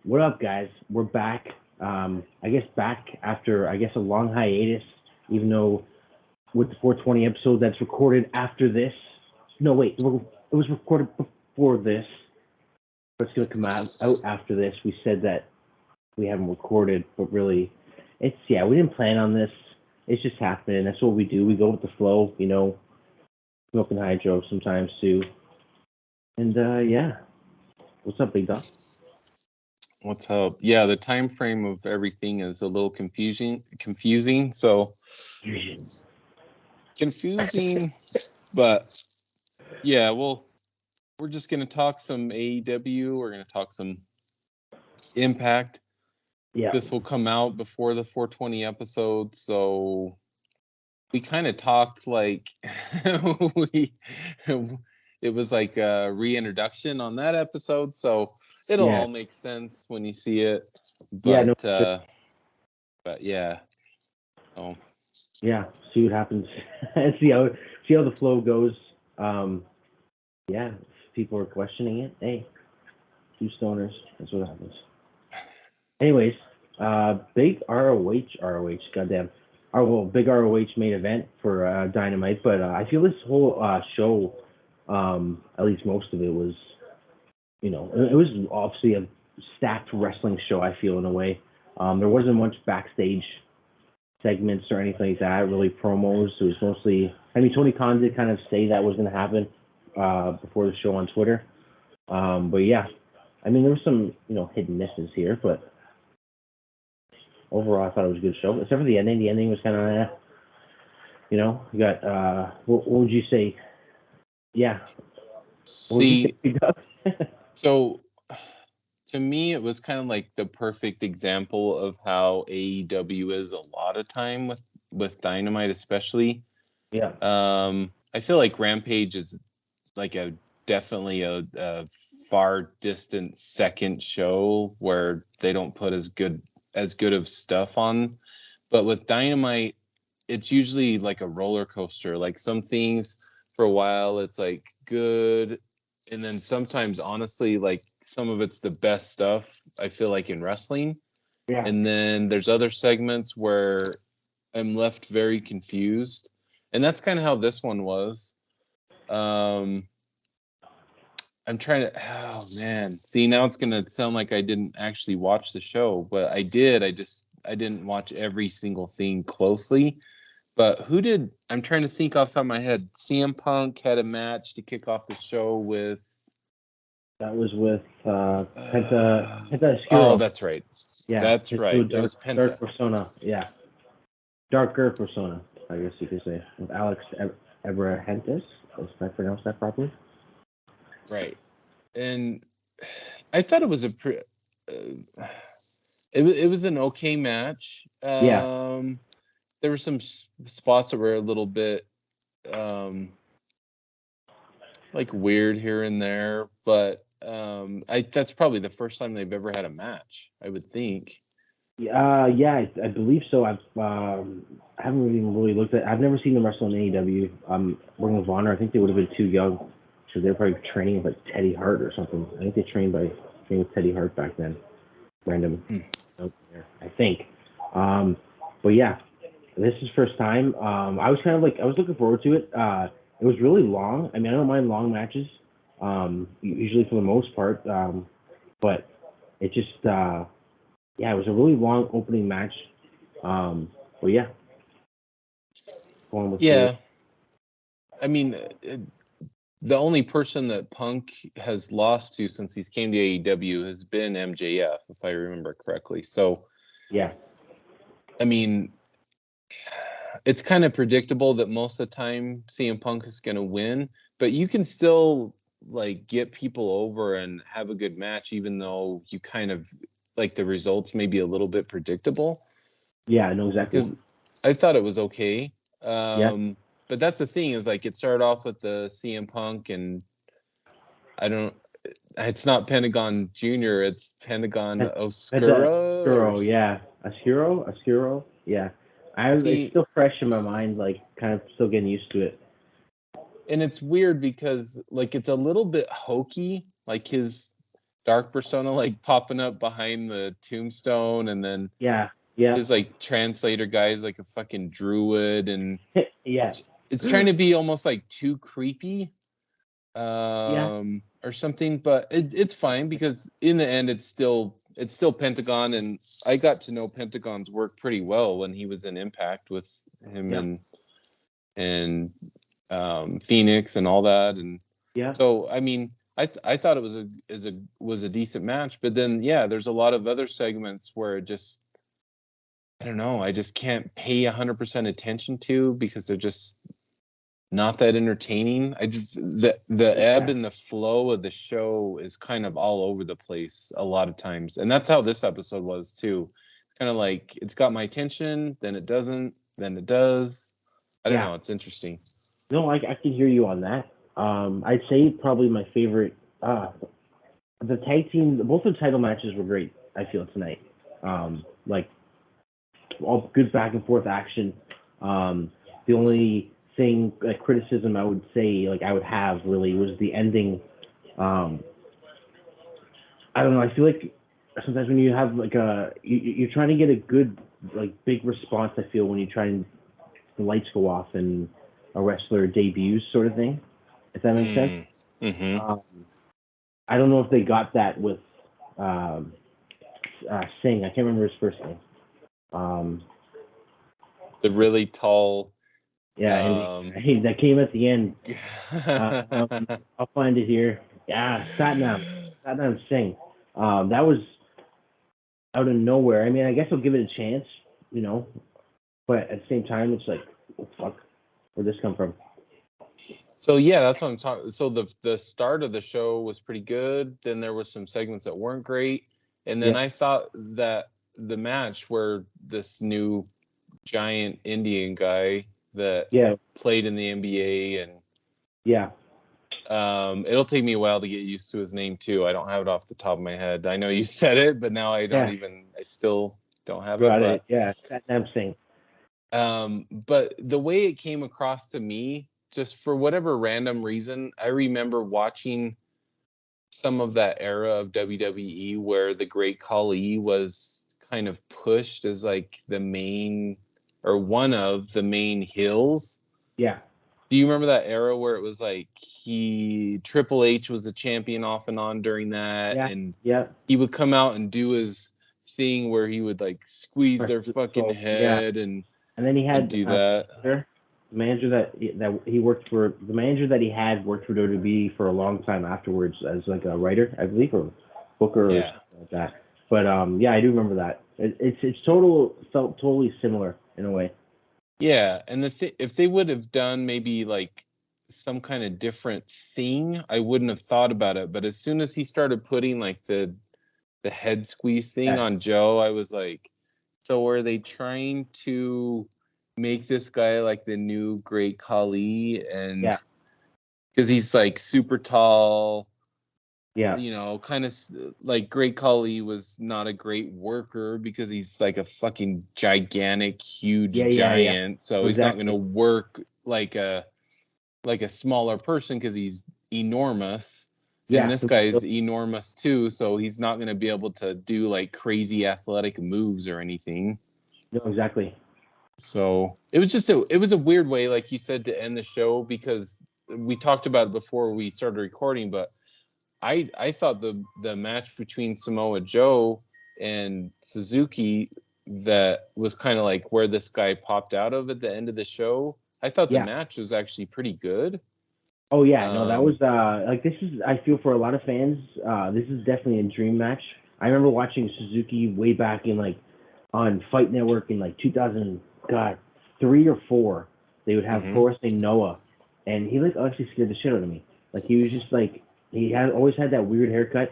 What up, guys? We're back. I guess back after a long hiatus. Even though with the 420 episode that's recorded after this. No, wait, it was recorded before this, but it's gonna come out after this. We said that we haven't recorded, but really, we didn't plan on this. It's just happening. That's what we do. We go with the flow, milk and hydro sometimes too. And what's up, Big Dog? What's up? Yeah, the time frame of everything is a little confusing. So confusing, but yeah, well, we're just gonna talk some AEW. We're gonna talk some Impact. Yeah. This will come out before the 420 episode, so we kind of talked like it was like a reintroduction on that episode, so it'll all make sense when you see it. But but yeah. Oh. Yeah, see what happens and see how the flow goes. If people are questioning it, hey, two stoners, that's what happens. Anyways, big ROH, goddamn. Big ROH main event for Dynamite, but I feel this whole show, at least most of it was, it was obviously a stacked wrestling show, I feel, in a way. There wasn't much backstage segments or anything like that, really promos. It was mostly, Tony Khan did kind of say that was going to happen before the show on Twitter. But yeah, there were some, hidden misses here, but overall I thought it was a good show, except for the ending. The ending was kind of, you got, what would you say? Yeah. See, so to me, it was kind of like the perfect example of how AEW is a lot of time with Dynamite, especially. Yeah. I feel like Rampage is like definitely a far distant second show where they don't put as good of stuff on. But with Dynamite, it's usually like a roller coaster. Like some things for a while, it's like good. And then sometimes, honestly, like some of it's the best stuff, I feel like, in wrestling. Yeah. And then there's other segments where I'm left very confused. And that's kind of how this one was. I'm trying to, oh man. See, now it's going to sound like I didn't actually watch the show, but I did. I didn't watch every single thing closely. But I'm trying to think off the top of my head. CM Punk had a match to kick off the show with. That was with Penta Oscuro. Oh, that's right. Yeah, that's right. It was Penta. Dark Persona. Yeah, Darker Persona, I guess you could say, with Alex Abrahantes. If I pronounced that properly. Right, and I thought it was it was an okay match. There were some spots that were a little bit like weird here and there, but that's probably the first time they've ever had a match, I would think. I believe so. I haven't really looked at. I've never seen them wrestle in AEW. Ring of Honor. I think they would have been too young, so they're probably training with like Teddy Hart or something. I think they trained with Teddy Hart back then. Random, I think. But yeah, this is first time. I was kind of like I was looking forward to it. It was really long. I don't mind long matches. Usually for the most part. But it just it was a really long opening match. But yeah. Going with the only person that Punk has lost to since he's came to AEW has been MJF, if I remember correctly. So, yeah. It's kind of predictable that most of the time CM Punk is going to win, but you can still like get people over and have a good match, even though you kind of like the results may be a little bit predictable. Yeah, I know exactly. Because I thought it was okay. But that's the thing is like it started off with the CM Punk and it's not Pentagon Jr., it's Pentagon Oscuro. Yeah. Oscuro. Yeah. It's still fresh in my mind, like kind of still getting used to it. And it's weird because like it's a little bit hokey, like his dark persona like popping up behind the tombstone, and then yeah. his like translator guy is like a fucking druid, and Yeah. it's trying to be almost like too creepy. Yeah. Or something, but it's fine because in the end it's still Pentagon, and I got to know Pentagon's work pretty well when he was in Impact with him and Phoenix and all that, and Yeah. so I mean I thought it was a decent match, but then there's a lot of other segments where it just, I don't know, I just can't pay 100% attention to because they're just not that entertaining. I just the ebb and the flow of the show is kind of all over the place a lot of times, and that's how this episode was too. Kind of like it's got my attention, then it doesn't, then it does. I don't know. It's interesting. No, I can hear you on that. I'd say probably my favorite. The tag team, both the title matches were great. I feel tonight. Like all good back and forth action. The only thing, like criticism I would say, like I would have really was the ending. I don't know. I feel like sometimes when you have like you're trying to get a good like big response. I feel when you try and the lights go off and a wrestler debuts, sort of thing. If that makes sense. Mm-hmm. I don't know if they got that with Singh. I can't remember his first name. The really tall. Yeah, and that came at the end. I'll find it here. Yeah, Satnam Singh. That was out of nowhere. I mean, I guess I'll give it a chance, but at the same time, it's like, oh, fuck, where'd this come from? So that's what I'm talking. So the start of the show was pretty good. Then there was some segments that weren't great, and then I thought that the match where this new giant Indian guy that played in the NBA and it'll take me a while to get used to his name too. I don't have it off the top of my head. I know you said it, but now I don't even. I still don't have it. But Satnam Singh. But the way it came across to me, just for whatever random reason, I remember watching some of that era of WWE where the Great Khali was kind of pushed as like the main or one of the main heels. Yeah. Do you remember that era where it was like Triple H was a champion off and on during that, and he would come out and do his thing where he would like squeeze their fucking head and then he had do that. The manager that he worked for, the manager that he had worked for WWE for a long time afterwards as like a writer, I believe, or booker or something like that. But I do remember that. It's felt totally similar in a way. Yeah, and if they would have done maybe like some kind of different thing, I wouldn't have thought about it. But as soon as he started putting like the head squeeze thing on Joe, I was like, so are they trying to make this guy like the new Great Khali? And because he's like super tall, kind of like Great Khali was not a great worker because he's like a fucking gigantic, huge giant. So he's not going to work like a smaller person because he's enormous. And this guy's enormous too, so he's not going to be able to do like crazy athletic moves or anything. No, exactly. So it was a weird way, like you said, to end the show because we talked about it before we started recording, but I thought the match between Samoa Joe and Suzuki that was kind of like where this guy popped out of at the end of the show. I thought the match was actually pretty good. Oh yeah, no, that was like this is, I feel, for a lot of fans, this is definitely a dream match. I remember watching Suzuki way back in like on Fight Network in like 2003 or 4. They would have Forrest Noah, and he like actually scared the shit out of me. Like he was just like always had that weird haircut,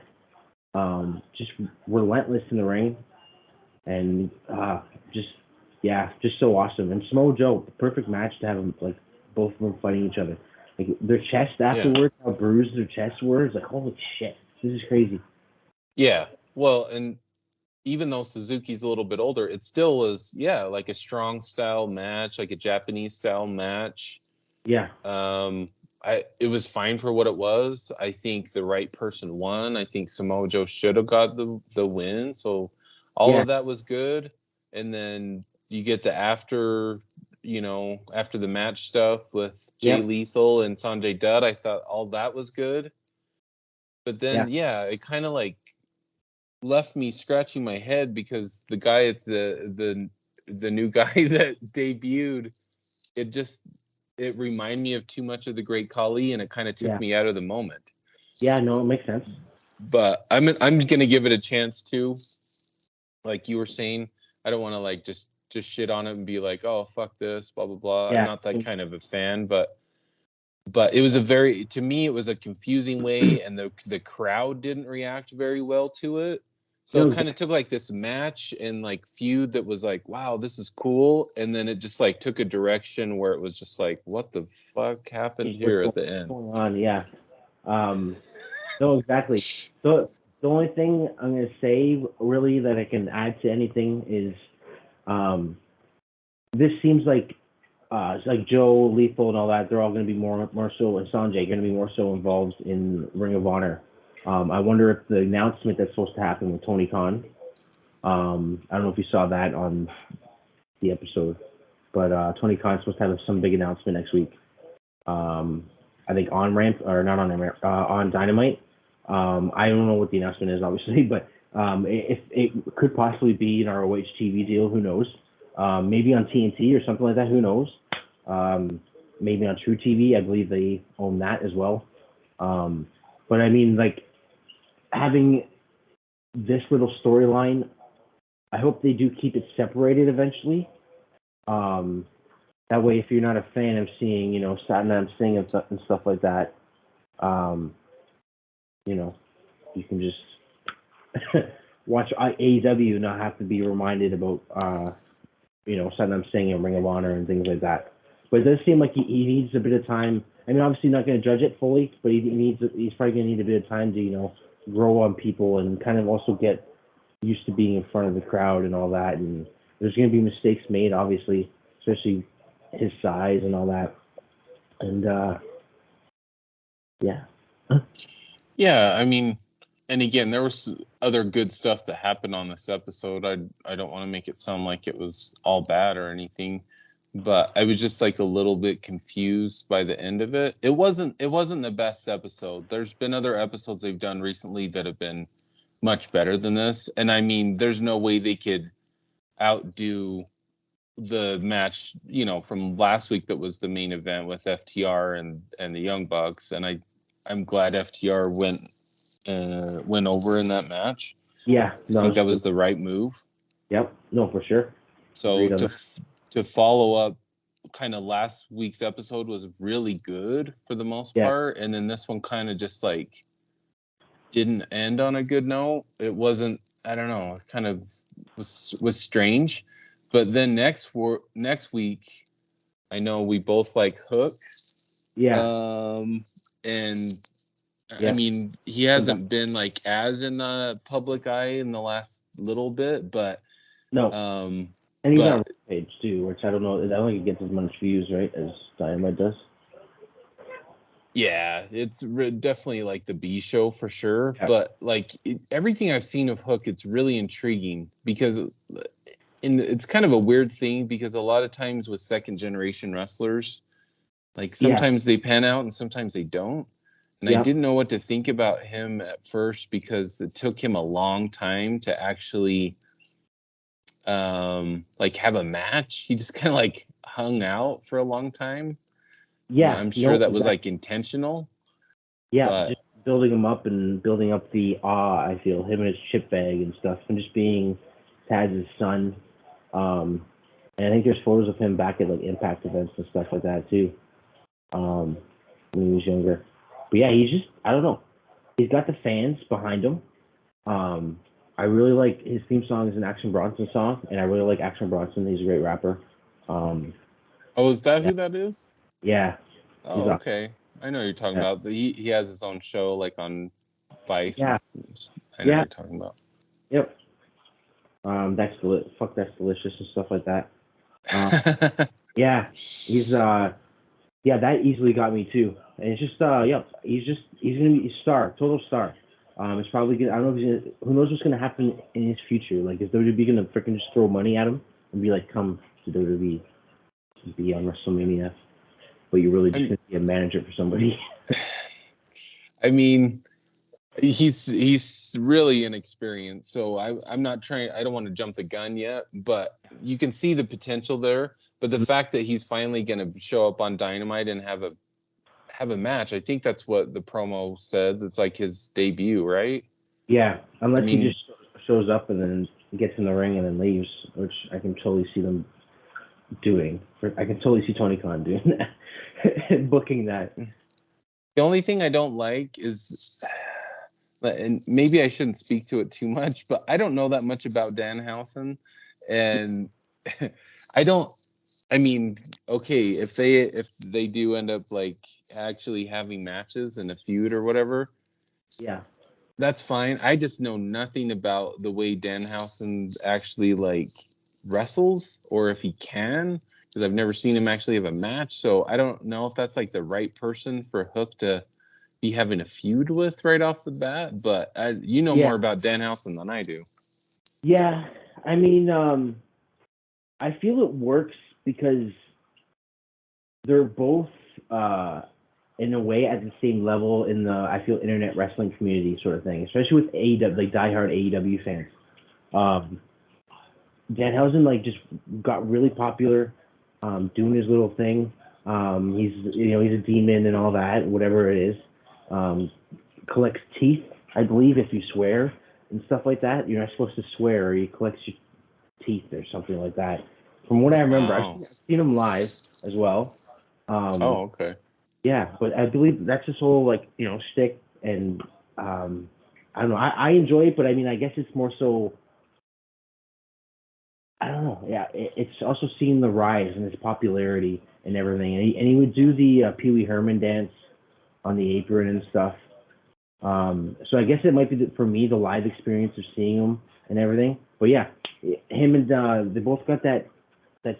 just relentless in the ring, and just so awesome. And Samoa Joe, the perfect match to have them, like both of them fighting each other. Like their chest afterwards, how bruised their chests were. It's like, holy shit, this is crazy. Yeah, well, and even though Suzuki's a little bit older, it still was, like a strong style match, like a Japanese style match. Yeah. it was fine for what it was. I think the right person won. I think Samoa Joe should have got the win. So all of that was good. And then you get the after the match stuff with Jay Lethal and Sanjay Dutt. I thought all that was good. But then it kind of like left me scratching my head because the guy at the new guy that debuted, it reminded me of too much of the Great Khali, and it kind of took me out of the moment. Yeah, no, it makes sense. But I'm gonna give it a chance too. Like you were saying, I don't want to like just shit on it and be like, oh fuck this, blah blah blah. Yeah. I'm not that kind of a fan, but it was to me it was a confusing way, and the crowd didn't react very well to it. So it kind of took like this match and like feud that was like, wow, this is cool. And then it just like took a direction where it was just like, what the fuck happened here at the end? Going on, yeah. No, exactly. So the only thing I'm going to say really that I can add to anything is this seems like Joe, Lethal, and all that, they're all going to be more so, and Sanjay going to be more so involved in Ring of Honor. I wonder if the announcement that's supposed to happen with Tony Khan, I don't know if you saw that on the episode, but Tony Khan's supposed to have some big announcement next week. I think on Ramp, or not on Ramp, on Dynamite. I don't know what the announcement is, obviously, but if it could possibly be an ROH TV deal, who knows? Maybe on TNT or something like that, who knows? Maybe on True TV, I believe they own that as well. But I mean, like, having this little storyline, I hope they do keep it separated eventually. That way, if you're not a fan of seeing, Satnam Singh and stuff like that, you can just watch AEW and not have to be reminded about, Satnam Singh and Ring of Honor and things like that. But it does seem like he needs a bit of time. I mean, obviously not going to judge it fully, but he's probably going to need a bit of time to, grow on people and kind of also get used to being in front of the crowd and all that. And there's going to be mistakes made, obviously, especially his size and all that. And Yeah, I mean, and again, there was other good stuff that happened on this episode. I don't want to make it sound like it was all bad or anything, but I was just like a little bit confused by the end of it. It wasn't the best episode. There's been other episodes they've done recently that have been much better than this, and I mean, there's no way they could outdo the match, from last week that was the main event with FTR and the Young Bucks, and I'm glad FTR went over in that match. Yeah, I think that was the right move. Yep, no, for sure. So to follow up, kind of last week's episode was really good for the most part, and then this one kind of just like didn't end on a good note. It wasn't, I don't know, it kind of was strange. But then next week, I know we both like Hook. Yeah. And I mean, he hasn't been like as in the public eye in the last little bit, but no. And he's on Page too, which I don't know. I don't think it gets as much views, right, as Dynamite does. Yeah, it's definitely like the B show for sure. Yeah. But like everything I've seen of Hook, it's really intriguing because it's kind of a weird thing because a lot of times with second generation wrestlers, like sometimes they pan out and sometimes they don't. And I didn't know what to think about him at first because it took him a long time to actually like have a match. He just kind of like hung out for a long time. Yeah, I'm sure that was like intentional. Yeah, just building him up and building up the awe. I feel him and his chip bag and stuff, and just being Taz's son. And I think there's photos of him back at like Impact events and stuff like that too. When he was younger. But yeah, he's just, I don't know. He's got the fans behind him. I really like his theme song is an Action Bronson song, and I really like Action Bronson. He's a great rapper. Is that who that is? Yeah. Oh, okay. I know you're talking about. He has his own show like on Vice. Yeah. I know what you're talking about. Yep. That's delicious and stuff like that. Yeah. He's Yeah, that easily got me too. And it's just he's gonna be a star, total star. It's probably gonna I don't know if he's gonna, who knows what's gonna happen in his future. Like is WWE gonna freaking just throw money at him and be like, come to WWE, be on WrestleMania, but you're really just I'm, gonna be a manager for somebody. I mean, he's really inexperienced, so I'm not trying. I don't want to jump the gun yet, but you can see the potential there. But the fact that he's finally going to show up on Dynamite and have a match, I think that's what the promo said. It's like his debut, right? Yeah, I unless he mean, just shows up and then gets in the ring and then leaves, which I can totally see them doing. I can totally see Tony Khan doing that, booking that. the only thing I don't like is, and maybe I shouldn't speak to it too much, but I don't know that much about Danhausen, and I don't. I mean, okay, if they do end up like actually having matches in a feud or whatever, Yeah, that's fine. I just know nothing about the way Danhausen actually like wrestles or if he can, because I've never seen him actually have a match. So I don't know if that's like the right person for Hook to be having a feud with right off the bat. But you know yeah, more about Danhausen than I do. yeah. I mean, I feel it works because they're both in a way at the same level in the I feel internet wrestling community sort of thing, especially with AEW, like diehard AEW fans. Um, Danhausen like just got really popular, doing his little thing. He's a demon and all that, whatever it is. Um, collects teeth, I believe, if you swear and stuff like that. You're not supposed to swear, or he collects your teeth or something like that. From what I remember, Oh, I've seen him live as well. Um, oh, okay. yeah, but I believe that's his whole like shtick, and I don't know. I enjoy it, but I mean, I guess it's more so. I don't know. Yeah, it's also seeing the rise in his popularity and everything, and he would do the Pee Wee Herman dance on the apron and stuff. So I guess it might be for me the live experience of seeing him and everything. But yeah, him and they both got that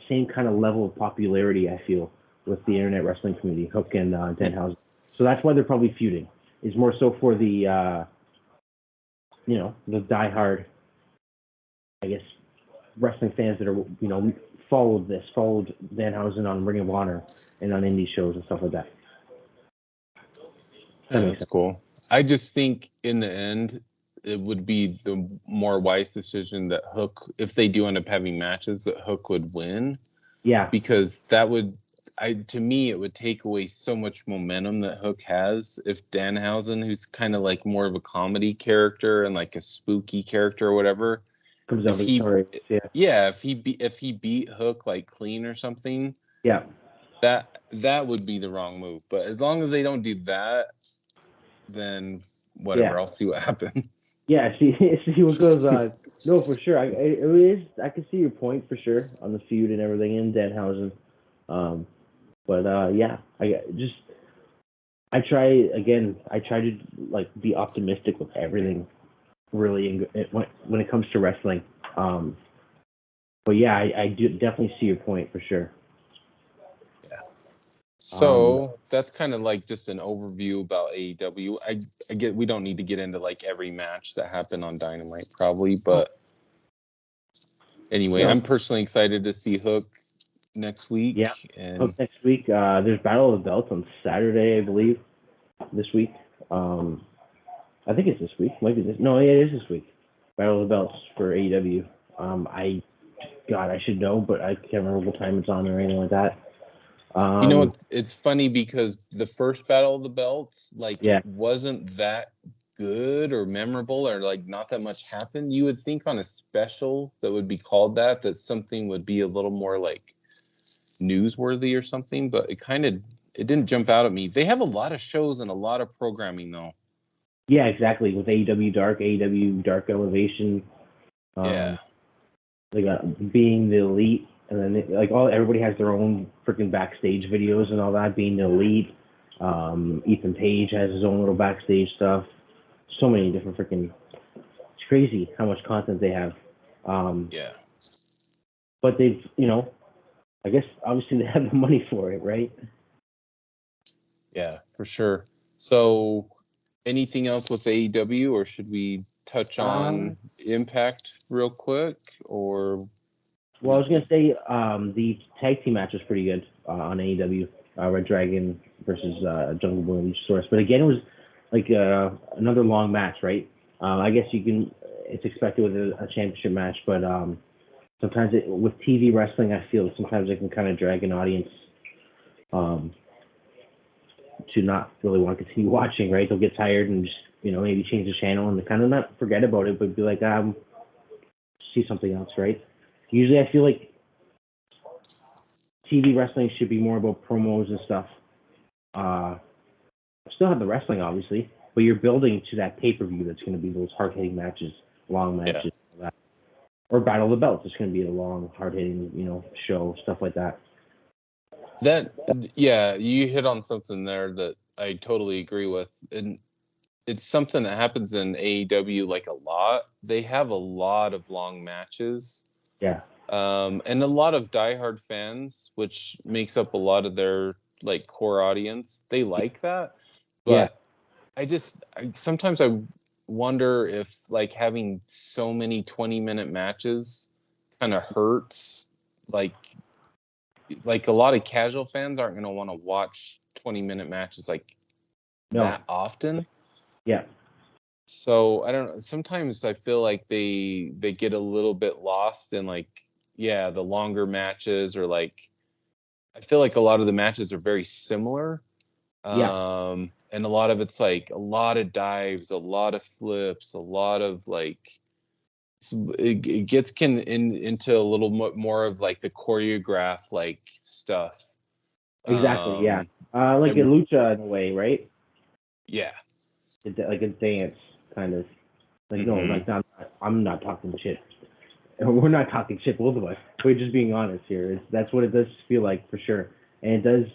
same kind of level of popularity. I feel with the internet wrestling community, Hook and Danhausen. So that's why they're probably feuding. Is more so for the the diehard, I guess, wrestling fans that are followed Danhausen on Ring of Honor and on indie shows and stuff like that. Yeah, That makes that's sense. cool. I just think in the end, it would be the more wise decision that Hook, if they do end up having matches, that Hook would win, Yeah, because that would, to me, it would take away so much momentum that Hook has if Danhausen, who's kind of like more of a comedy character and like a spooky character or whatever, comes out if he, victorious. Yeah, yeah, if he beat Hook like clean or something, yeah. that would be the wrong move. But as long as they don't do that, then Yeah, whatever, I'll see what happens. yeah. See what goes on. No, for sure. It is. I can see your point for sure on the feud and everything in Danhausen. Um, but yeah, I try again. I try to like be optimistic with everything, really, when it comes to wrestling. But yeah, I do definitely see your point for sure. Um, So that's kind of like just an overview about AEW. I get we don't need to get into like every match that happened on Dynamite probably, but anyway, no, I'm personally excited to see Hook next yeah. week, and Hook next week. There's Battle of the Belts on Saturday, I believe. This week. I think it's this week. Might be this. No, yeah, it is this week. Battle of the Belts for AEW. I should know, but I can't remember what time it's on or anything like that. you know it's funny because the first Battle of the Belts like Yeah, wasn't that good or memorable, or like not that much happened. You would think on a special that would be called that something would be a little more like newsworthy or something, but it didn't jump out at me. They have a lot of shows and a lot of programming though. yeah, exactly. With AEW Dark Elevation, Yeah. um, they got Being the Elite, and then everybody has their own freaking backstage videos and all that. Being the Elite, Ethan Page has his own little backstage stuff. So many different freaking. It's crazy how much content they have. Yeah. But they've, I guess obviously they have the money for it, right? Yeah, for sure. So, anything else with AEW, or should we touch on Impact real quick? Or Well, I was gonna say the tag team match was pretty good on AEW. Red Dragon versus Jungle Boy and Luchasaurus. But again, it was like another long match, right? I guess it's expected with a championship match, but sometimes with TV wrestling, I feel sometimes it can kind of drag an audience to not really want to continue watching, right? They'll get tired and just, maybe change the channel and kind of not forget about it, but be like, see something else, right? Usually I feel like TV wrestling should be more about promos and stuff. Still have the wrestling, obviously, but you're building to that pay-per-view that's going to be those hard-hitting matches, long matches, all that. Or Battle of the Belts. It's going to be a long, hard-hitting, show, stuff like that. You hit on something there that I totally agree with. And it's something that happens in AEW like a lot. They have a lot of long matches. Yeah. And a lot of diehard fans, which makes up a lot of their like core audience. They like that. But sometimes I wonder if like having so many 20-minute matches kind of hurts. Like a lot of casual fans aren't going to want to watch 20-minute matches that often. Yeah. So I don't know. Sometimes I feel like they get a little bit lost in the longer matches, or I feel like a lot of the matches are very similar. And a lot of it's like a lot of dives, a lot of flips, a lot of it gets into a little more of like the choreograph stuff. Exactly. Like a lucha in a way, right? Yeah. Like a dance kind of. I'm not talking shit. We're not talking shit, both of us. We're just being honest here. That's what it does feel like for sure, and it does.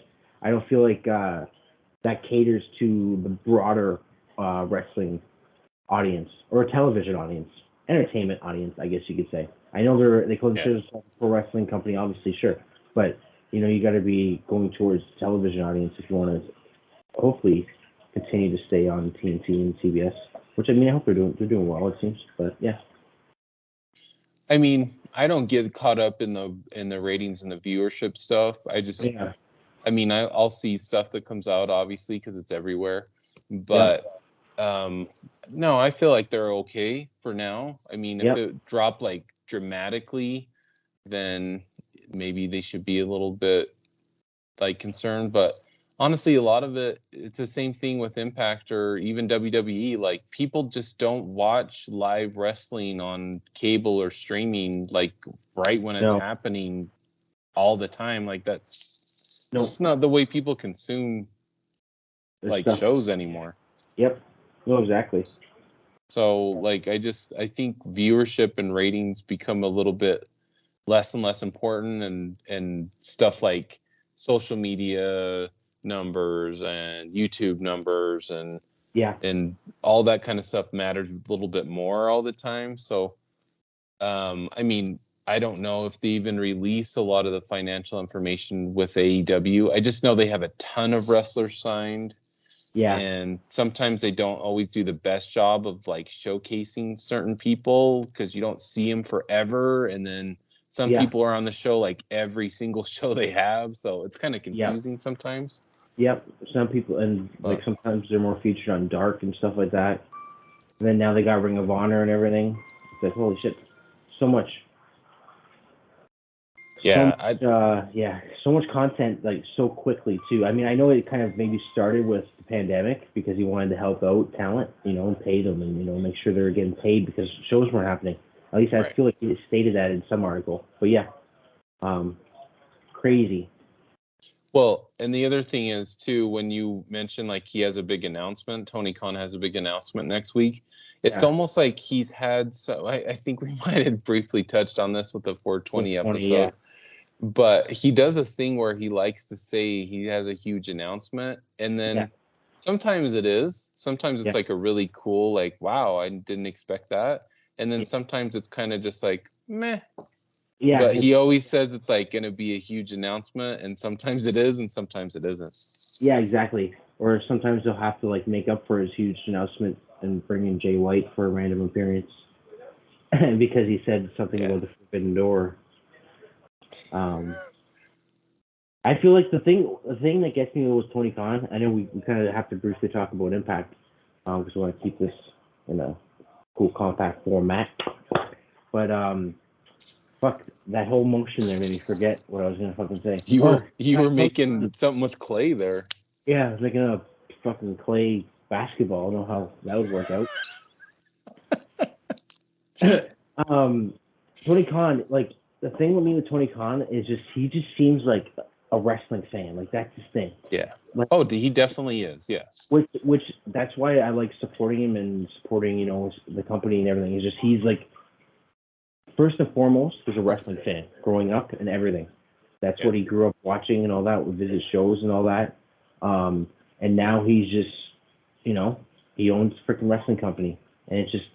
I don't feel like that caters to the broader wrestling audience or television audience, entertainment audience, I guess you could say. I know they call themselves a pro wrestling company, obviously, sure, but you got to be going towards the television audience if you want to hopefully continue to stay on TNT and CBS. Which I hope they're doing well, it seems, but yeah. I mean, I don't get caught up in the ratings and the viewership stuff. I just, I'll see stuff that comes out, obviously, because it's everywhere. But no, I feel like they're okay for now. I mean, if it dropped dramatically, then maybe they should be a little bit concerned. But honestly, a lot of it's the same thing with Impact or even WWE. Like, people just don't watch live wrestling on cable or streaming right when it's happening all the time. That's just not the way people consume shows anymore. Yep. No, exactly. So I think viewership and ratings become a little bit less and less important, and stuff like social media numbers and YouTube numbers and all that kind of stuff matters a little bit more all the time. So I don't know if they even release a lot of the financial information with AEW. I just know they have a ton of wrestlers signed. Yeah. And sometimes they don't always do the best job of showcasing certain people because you don't see them forever, and then some people are on the show every single show they have, so it's kind of confusing sometimes. Yep, some people, and sometimes they're more featured on Dark and stuff like that. And then now they got Ring of Honor and everything. It's like, holy shit, so much. Yeah, so much content so quickly too. I know it kind of maybe started with the pandemic because he wanted to help out talent, and pay them and make sure they're getting paid because shows weren't happening. At least I feel like he stated that in some article. But crazy. Well, and the other thing is too, when you mention he has a big announcement, Tony Khan has a big announcement next week. It's almost like he's had I think we might have briefly touched on this with the 420 episode. Yeah. But he does a thing where he likes to say he has a huge announcement, and then sometimes it is. Sometimes it's a really cool, wow, I didn't expect that. And then sometimes it's kind of just meh. Yeah. But he always says it's going to be a huge announcement, and sometimes it is, and sometimes it isn't. Yeah, exactly. or sometimes they'll have to like make up for his huge announcement and bring in Jay White for a random appearance because he said something about the Forbidden Door. I feel like the thing that gets me was Tony Khan. I know we kind of have to briefly talk about Impact because we want to keep this in a cool compact format. But fuck, that whole motion there made me forget what I was gonna fucking say. You were making something with clay there. Yeah, I was making a fucking clay basketball. I don't know how that would work out. Tony Khan, like the thing with me with Tony Khan is just he just seems like a wrestling fan. Like that's his thing. Yeah. Like, He definitely is. Yeah. Which that's why I like supporting him and supporting the company and everything. It's just he's like first and foremost was a wrestling fan growing up and everything. That's what he grew up watching and all that. Would visit shows and all that. And now he's just he owns a freaking wrestling company and it's just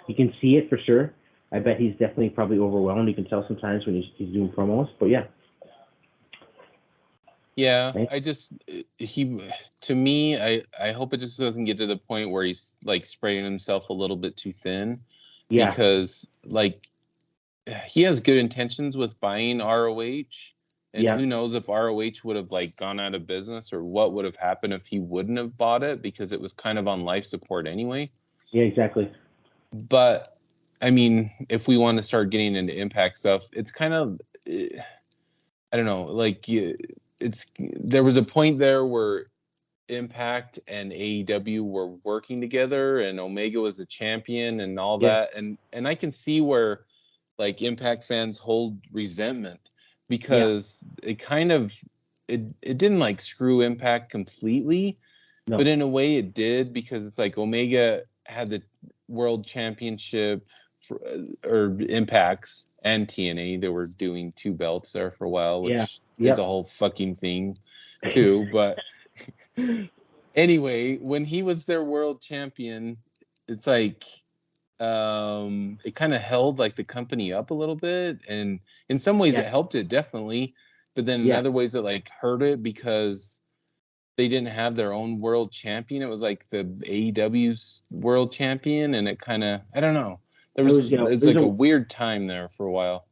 you can see it for sure. I bet he's definitely probably overwhelmed. You can tell sometimes when he's doing promos, but yeah. Yeah, to me, I hope it just doesn't get to the point where he's like spreading himself a little bit too thin. Yeah. Because like he has good intentions with buying ROH, and who knows if ROH would have like gone out of business or what would have happened if he wouldn't have bought it because it was kind of on life support anyway. Yeah, exactly. But I mean, if we want to start getting into Impact stuff, it's kind of I don't know, like there was a point there where Impact and AEW were working together and Omega was the champion and all that. And I can see where like Impact fans hold resentment because it kind of it didn't like screw Impact completely, but in a way it did because it's like Omega had the world championship or Impacts and TNA. They were doing two belts there for a while, which is a whole fucking thing too. But anyway, when he was their world champion, it's like it kind of held like the company up a little bit, and in some ways it helped it definitely, but then in other ways it like hurt it because they didn't have their own world champion. It was like the AEW's world champion, and it kind of I don't know. It was like a weird time there for a while.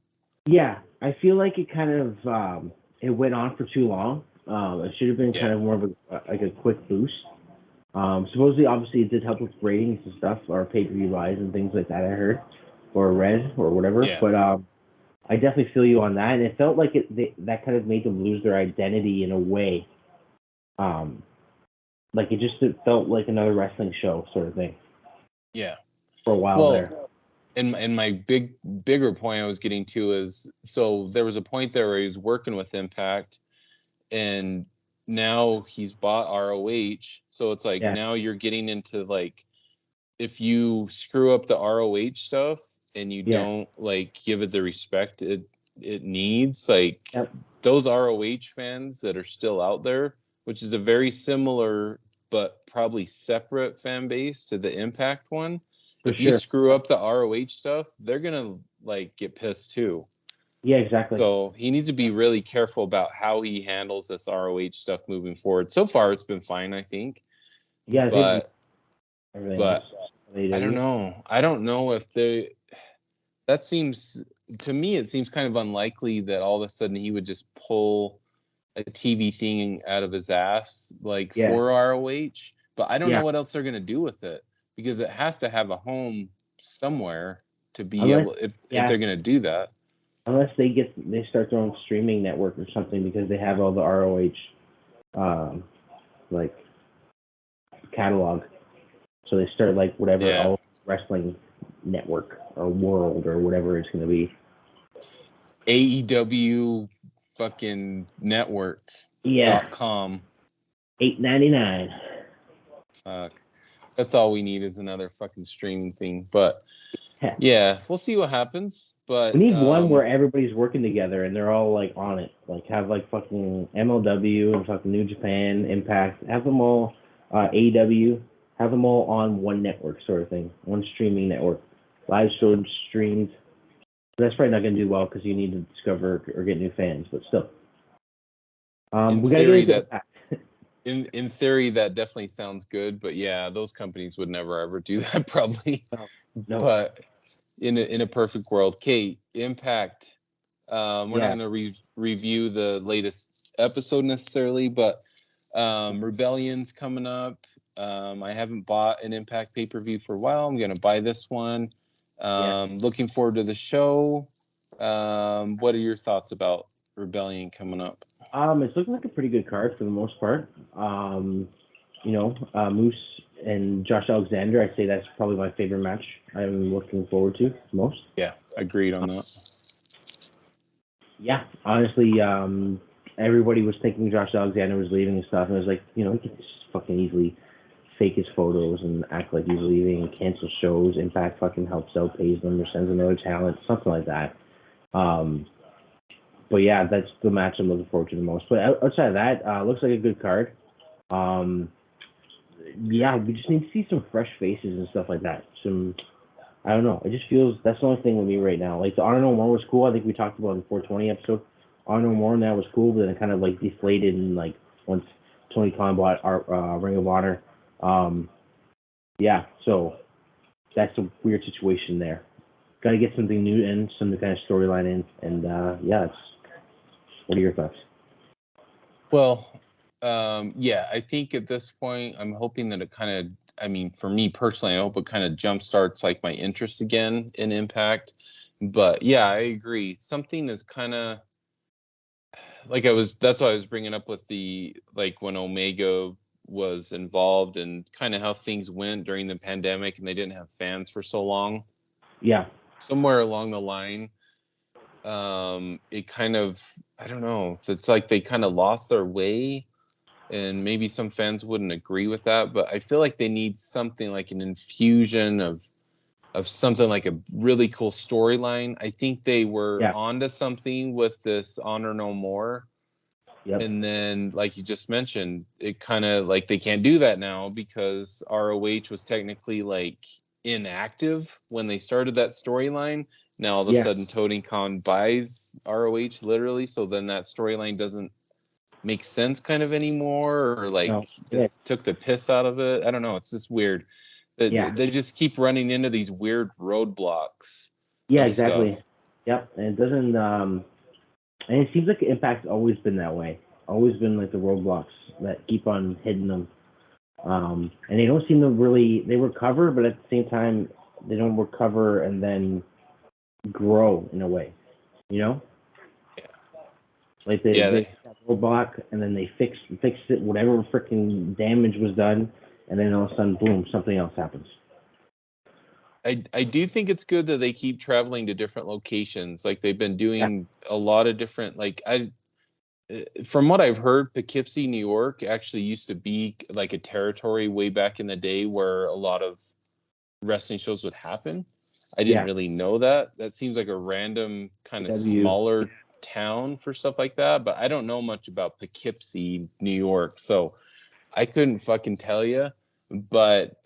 Yeah, I feel like it kind of it went on for too long. It should have been kind of more of a quick boost. Supposedly, obviously, it did help with ratings and stuff, or pay-per-view buys and things like that. I heard, or read, or whatever. Yeah. But I definitely feel you on that, and it felt like that kind of made them lose their identity in a way. Like it felt like another wrestling show sort of thing. Yeah. For a while there. And my bigger point I was getting to is, so there was a point there where he was working with Impact, and now he's bought ROH. So it's like now you're getting into like, if you screw up the ROH stuff and you don't like give it the respect it needs, like those ROH fans that are still out there, which is a very similar but probably separate fan base to the Impact one. If you screw up the ROH stuff, they're gonna like get pissed too. Yeah, exactly. So he needs to be really careful about how he handles this ROH stuff moving forward. So far, it's been fine, I think. Yeah, but I don't know. I don't know if that seems to me. It seems kind of unlikely that all of a sudden he would just pull a TV thing out of his ass like for ROH. But I don't know what else they're gonna do with it, because it has to have a home somewhere to be able if they're gonna do that. Unless they start their own streaming network or something, because they have all the ROH like catalog. So they start like whatever all wrestling network or world or whatever it's gonna be. AEW fucking network. .com. $8.99. Fuck. That's all we need is another fucking streaming thing. But yeah, we'll see what happens. But we need one where everybody's working together and they're all like on it. Like have like fucking MLW and fucking New Japan, Impact, have them all AEW, have them all on one network sort of thing. One streaming network. Live shows streamed. That's probably not gonna do well because you need to discover or get new fans, but still. We gotta get into Impact. in theory, that definitely sounds good, but yeah, those companies would never ever do that probably. No. But in a perfect world, Kate, Impact. We're not going to review the latest episode necessarily, but Rebellion's coming up. I haven't bought an Impact pay-per-view for a while. I'm going to buy this one. Looking forward to the show. What are your thoughts about Rebellion coming up? It's looking like a pretty good card for the most part. Moose and Josh Alexander, I'd say that's probably my favorite match I'm looking forward to most. Yeah, agreed on that. Yeah, honestly, everybody was thinking Josh Alexander was leaving and stuff, and it was like, he could just fucking easily fake his photos and act like he's leaving and cancel shows. Impact fucking helps out, pays them, or sends another talent, something like that. But yeah, that's the match I'm looking forward to the most. But outside of that, looks like a good card. We just need to see some fresh faces and stuff like that. I don't know. It just feels that's the only thing with me right now. Like the Honor No More was cool. I think we talked about in the 420 episode. Honor No More and that was cool, but then it kind of like deflated and like once Tony Khan bought our Ring of Honor. So that's a weird situation there. Got to get something new in, some kind of storyline in, and what are your thoughts? Well, I think at this point, I'm hoping that it kind of, for me personally, I hope it kind of jumpstarts like my interest again in Impact. But yeah, I agree. Something is kind of like that's why I was bringing up with the, like when Omega was involved and kind of how things went during the pandemic and they didn't have fans for so long. Yeah. Somewhere along the line, it kind of, I don't know, it's like they kind of lost their way, and maybe some fans wouldn't agree with that, but I feel like they need something like an infusion of something like a really cool storyline. I think they were onto something with this Honor No More. Yep. And then, like you just mentioned, it kind of like they can't do that now because ROH was technically like inactive when they started that storyline. Now all of a sudden Tony Khan buys ROH literally, so then that storyline doesn't make sense kind of anymore, or like just took the piss out of it. I don't know. It's just weird. They just keep running into these weird roadblocks. Yeah, exactly. Stuff. Yep, and it doesn't. And it seems like Impact's always been that way. Always been like the roadblocks that keep on hitting them. And they don't seem to really. They recover, but at the same time, they don't recover and then grow in a way. Yeah. Like they roadblock and then they fix it, whatever freaking damage was done, and then all of a sudden, boom, something else happens. I do think it's good that they keep traveling to different locations. Like they've been doing a lot of different, from what I've heard, Poughkeepsie, New York actually used to be like a territory way back in the day where a lot of wrestling shows would happen. I didn't really know that. That seems like a random kind of smaller town for stuff like that, but I don't know much about Poughkeepsie, New York, so I couldn't fucking tell you. But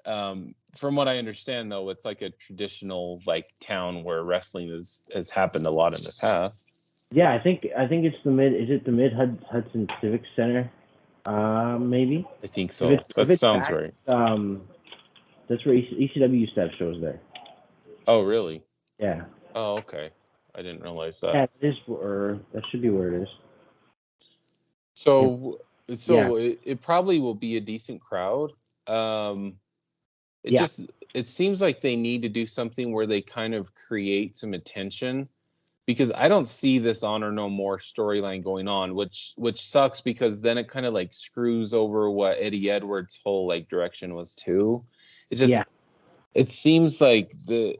from what I understand, though, it's like a traditional like town where wrestling has happened a lot in the past. Yeah, I think it's the mid. Is it the Mid Hudson Civic Center? Maybe. I think so. That sounds right. That's where ECW used to have shows there. Oh, really? Yeah. Oh, okay. I didn't realize that. Yeah, that should be where it is. So it probably will be a decent crowd. It seems like they need to do something where they kind of create some attention, because I don't see this Honor No More storyline going on, which sucks, because then it kind of like screws over what Eddie Edwards' whole like direction was too. It just it seems like they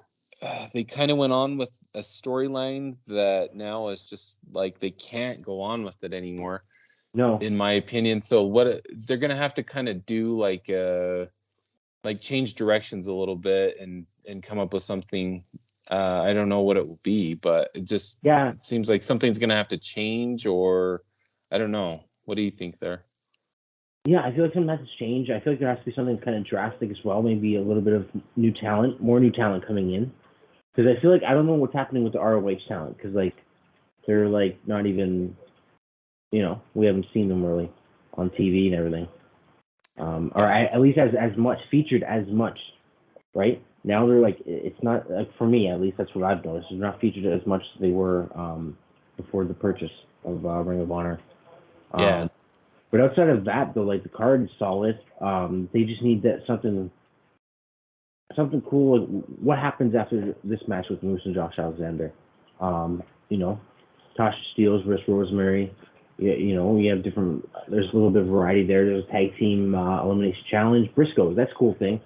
kind of went on with a storyline that now is just like they can't go on with it anymore. No, in my opinion. So what they're gonna have to kind of do, like change directions a little bit and come up with something. I don't know what it will be, but it seems like something's gonna have to change, or I don't know. What do you think there? Yeah, I feel like something has to change. I feel like there has to be something kind of drastic as well. Maybe a little bit of more new talent coming in. Because I feel like I don't know what's happening with the ROH talent. Because like they're like not even, we haven't seen them really on TV and everything. or at least as much featured as much, right? Now they're like, it's not like, for me at least, that's what I've noticed. They're not featured as much as they were before the purchase of Ring of Honor. Yeah. But outside of that, though, like the card is solid. They just need that something cool. Like, what happens after this match with Moose and Josh Alexander? You know, Tasha Steelz versus Rosemary. You know, we have different. There's a little bit of variety there. There's a tag team elimination challenge. Briscoes, that's a cool thing.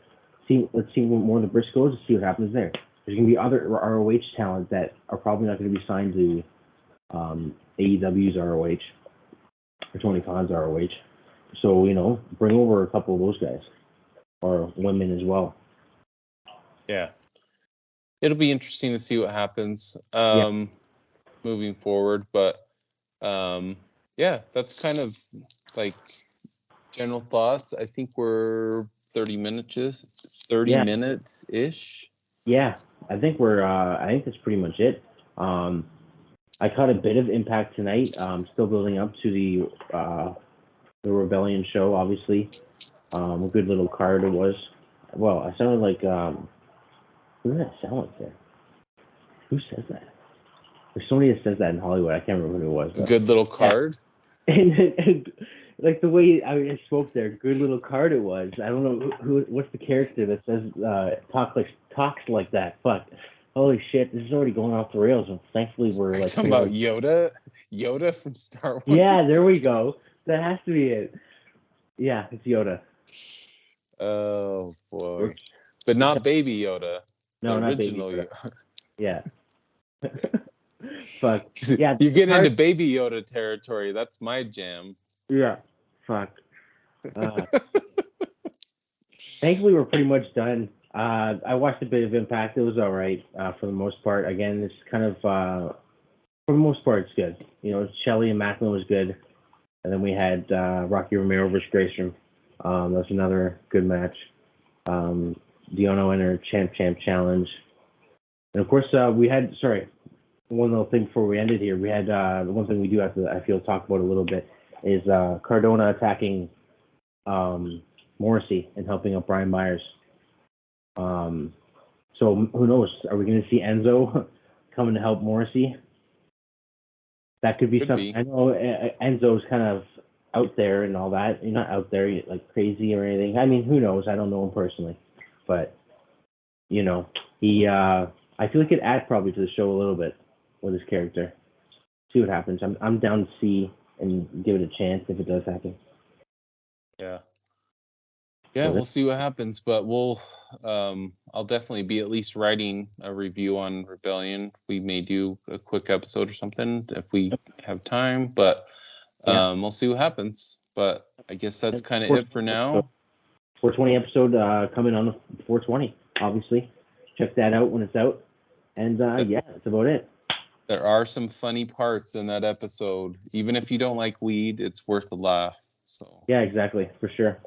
Let's see more of the Briscoes and see what happens there. There's gonna be other ROH talent that are probably not gonna be signed to AEW's ROH or Tony Khan's ROH. So, you know, bring over a couple of those guys or women as well. Yeah. It'll be interesting to see what happens moving forward. But yeah, that's kind of like general thoughts. I think we're 30 minutes ish. Yeah, I think I think that's pretty much it. I caught a bit of Impact tonight. Still building up to the Rebellion show, obviously. A good little card it was. Well, I sounded like who did that sound like there? Who says that? There's somebody that says that in Hollywood. I can't remember who it was. A good little card. Yeah. And like the way I spoke there, good little card it was. I don't know what's the character that says talks like that. Fuck. Holy shit, this is already going off the rails, and thankfully we're like talking about Yoda from Star Wars. Yeah, there we go. That has to be it. Yeah, it's Yoda. Oh boy. But not Baby Yoda. No, the not original Baby Yoda. Yoda. Yeah. Fuck. Yeah. You get into Baby Yoda territory. That's my jam. Yeah. Fuck. Thankfully, we're pretty much done. I watched a bit of Impact. It was all right for the most part. Again, it's kind of for the most part, it's good. You know, Shelley and Macklin was good, and then we had Rocky Romero versus Grayson. That was another good match. Diono and her Champ Challenge, and of course we had. Sorry, one little thing before we ended here. We had the one thing we do have to, I feel, talk about a little bit is Cardona attacking Morrissey and helping out Brian Myers. So who knows? Are we going to see Enzo coming to help Morrissey? That could be something. I know Enzo's kind of out there and all that. You're not out there like crazy or anything. I mean, who knows? I don't know him personally, but you know, he. I feel like it adds probably to the show a little bit with his character. See what happens. I'm down to see and give it a chance if it does happen. Yeah. Yeah, we'll see what happens, but I'll definitely be at least writing a review on Rebellion. We may do a quick episode or something if we have time, but we'll see what happens. But I guess that's kind of it for now. 420 episode coming on the 420, obviously. Check that out when it's out. And yeah, that's about it. There are some funny parts in that episode. Even if you don't like weed, it's worth a laugh. So yeah, exactly, for sure.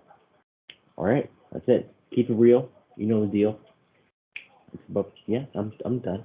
All right, that's it. Keep it real. You know the deal. But yeah, I'm done.